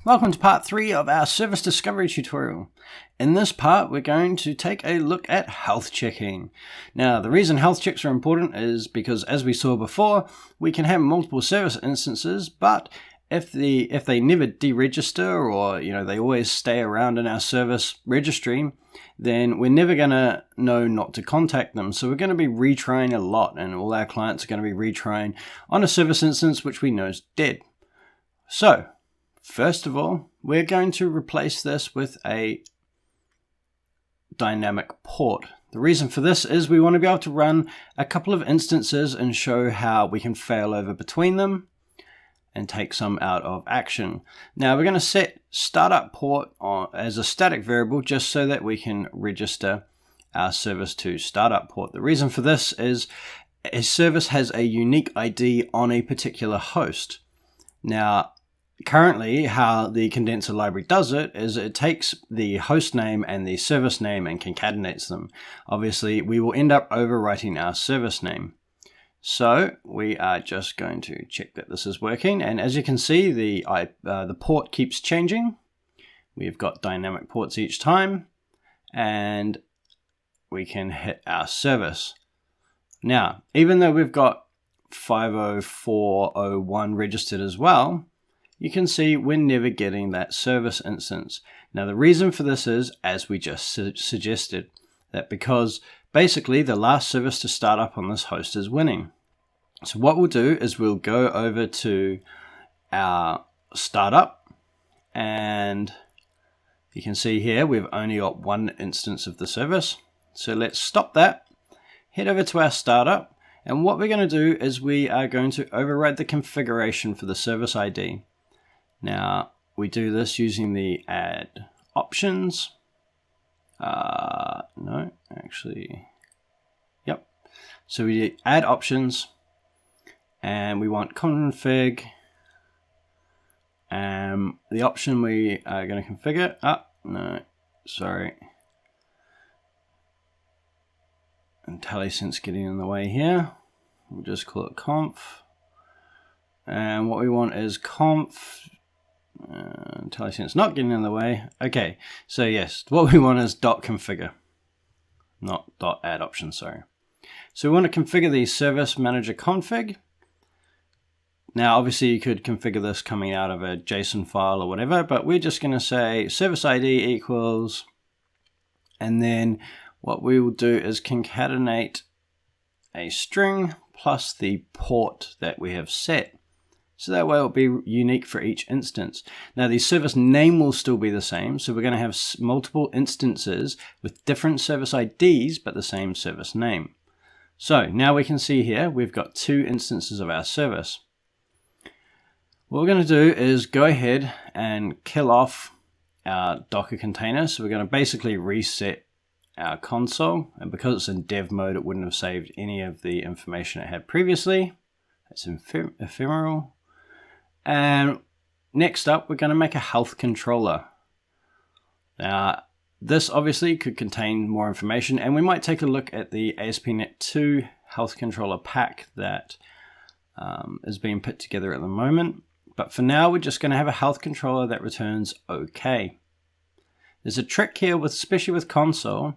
Welcome to part 3 of our service discovery tutorial. In this part, we're going to take a look at health checking. Now, the reason health checks are important is because, as we saw before, we can have multiple service instances, but if they never deregister or they always stay around in our service registry, then we're never going to know not to contact them. So we're going to be retrying a lot, and all our clients are going to be retrying on a service instance which we know is dead. So first of all, we're going to replace this with a dynamic port. The reason for this is we want to be able to run a couple of instances and show how we can fail over between them and take some out of action. Now we're going to set startup port as a static variable just so that we can register our service to startup port. The reason for this is a service has a unique ID on a particular host. Now, currently, how the condenser library does it is it takes the host name and the service name and concatenates them. Obviously, we will end up overwriting our service name. So we are just going to check that this is working. And as you can see, the port keeps changing. We've got dynamic ports each time, and we can hit our service. Now, even though we've got 50401 registered as well, you can see we're never getting that service instance. Now the reason for this is, as we just suggested, that because basically the last service to start up on this host is winning. So what we'll do is we'll go over to our startup, and you can see here we've only got one instance of the service. So let's stop that, head over to our startup, and what we're going to do is we are going to override the configuration for the service ID. Now, we do this using the add options. No, actually, yep. So we add options, and we want config. The option we are going to configure. No, sorry. IntelliSense getting in the way here. We'll just call it conf. And what we want is conf. IntelliSense not getting in the way. Okay, so yes, what we want is .configure, not .add option, sorry. So we want to configure the service manager config. Now obviously you could configure this coming out of a JSON file or whatever, but we're just going to say service ID equals, and then what we will do is concatenate a string plus the port that we have set. So that way it'll be unique for each instance. Now the service name will still be the same, so we're going to have multiple instances with different service IDs but the same service name. So now we can see here we've got two instances of our service. What we're going to do is go ahead and kill off our Docker container. So we're going to basically reset our console, and because it's in dev mode it wouldn't have saved any of the information it had previously. It's ephemeral. And next up, we're going to make a health controller. Now, this obviously could contain more information, and we might take a look at the ASP.NET 2 health controller pack that is being put together at the moment. But for now, we're just going to have a health controller that returns OK. There's a trick here, especially with console,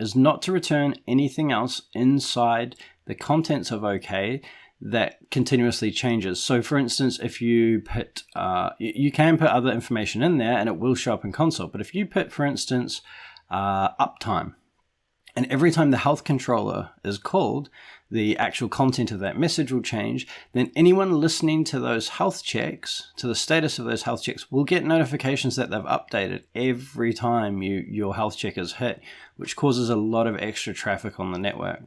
is not to return anything else inside the contents of OK that continuously changes. So for instance, if you put, you can put other information in there and it will show up in console. But if you put, for instance, uptime, and every time the health controller is called, the actual content of that message will change, then anyone listening to those health checks, to the status of those health checks, will get notifications that they've updated every time your health check is hit, which causes a lot of extra traffic on the network.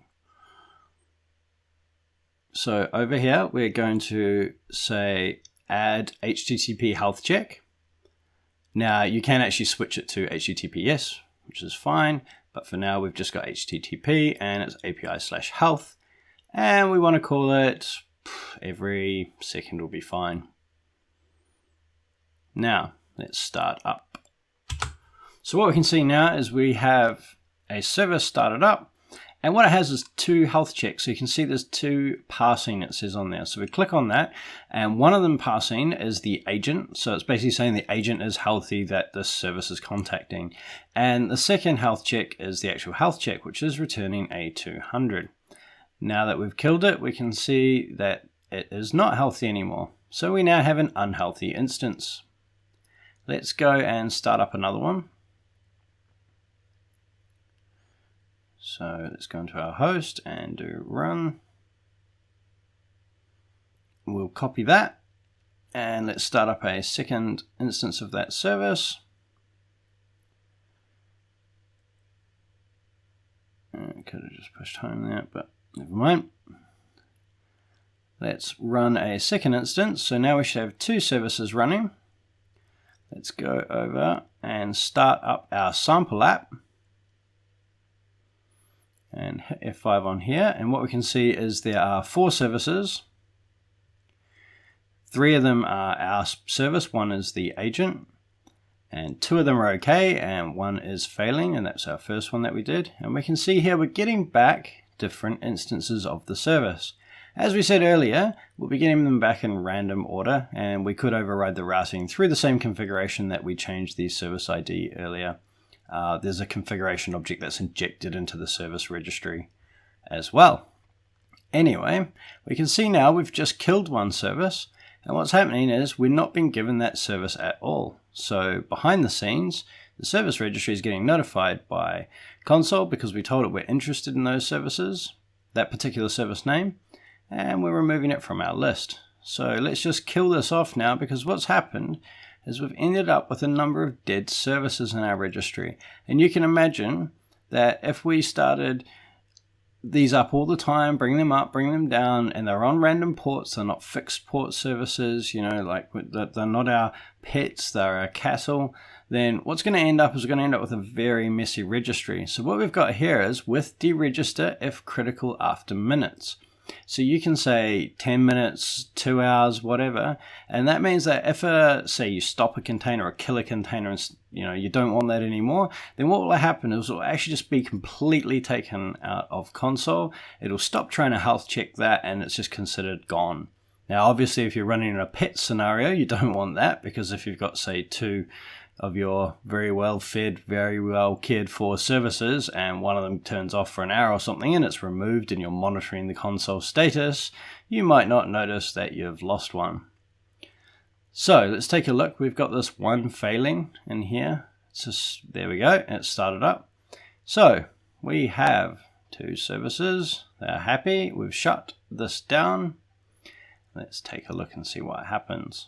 So over here, we're going to say add HTTP health check. Now you can actually switch it to HTTPS, which is fine. But for now, we've just got HTTP and it's API/health. And we want to call it every second will be fine. Now let's start up. So what we can see now is we have a service started up, And what it has is 2 health checks. So you can see there's 2 passing, it says on there. So we click on that, and one of them passing is the agent. So it's basically saying the agent is healthy that this service is contacting. And the second health check is the actual health check, which is returning a 200. Now that we've killed it, we can see that it is not healthy anymore. So we now have an unhealthy instance. Let's go and start up another one. So let's go into our host and do run. We'll copy that and let's start up a second instance of that service. I could have just pushed home there, but never mind. Let's run a second instance. So now we should have 2 services running. Let's go over and start up our sample app. And hit F5 on here, and what we can see is there are 4 services. 3 of them are our service, 1 is the agent, and 2 of them are okay, and 1 is failing, and that's our first one that we did. And we can see here we're getting back different instances of the service. As we said earlier, we'll be getting them back in random order, and we could override the routing through the same configuration that we changed the service ID earlier. There's a configuration object that's injected into the service registry as well. Anyway, we can see now we've just killed one service, and what's happening is we're not being given that service at all. So behind the scenes, the service registry is getting notified by console because we told it we're interested in those services, that particular service name, and we're removing it from our list. So let's just kill this off now, because what's happened is we've ended up with a number of dead services in our registry. And you can imagine that if we started these up all the time, bring them up, bring them down, and they're on random ports, they're not fixed port services, you know, like they're not our pets, they're our cattle, then what's going to end up is we're going to end up with a very messy registry. So what we've got here is with deregister if critical after minutes. So you can say 10 minutes, 2 hours, whatever, and that means that if say you stop a container or kill a container and you don't want that anymore, then what will happen is it will actually just be completely taken out of console. It'll stop trying to health check that, and it's just considered gone. Now obviously if you're running in a pet scenario, you don't want that, because if you've got say 2 of your very well fed, very well cared for services, and one of them turns off for an hour or something and it's removed and you're monitoring the console status, you might not notice that you've lost one. So let's take a look. We've got this one failing in here. There we go, it started up. So we have 2 services, they're happy, we've shut this down. Let's take a look and see what happens.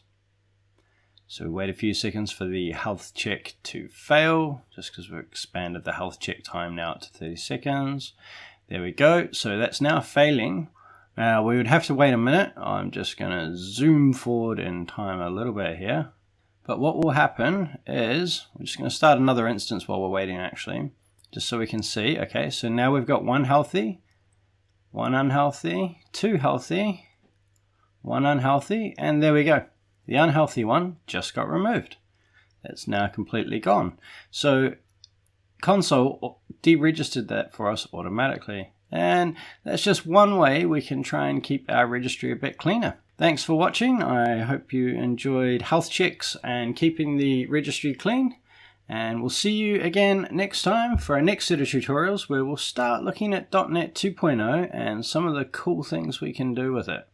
So we wait a few seconds for the health check to fail, just because we've expanded the health check time now to 30 seconds. There we go. So that's now failing. Now we would have to wait a minute. I'm just going to zoom forward in time a little bit here. But what will happen is we're just going to start another instance while we're waiting, actually, just so we can see. Okay, so now we've got 1 healthy, 1 unhealthy, 2 healthy, 1 unhealthy, and there we go. The unhealthy one just got removed. It's now completely gone. So console deregistered that for us automatically. And that's just one way we can try and keep our registry a bit cleaner. Thanks for watching. I hope you enjoyed health checks and keeping the registry clean. And we'll see you again next time for our next set of tutorials, where we'll start looking at .NET 2.0 and some of the cool things we can do with it.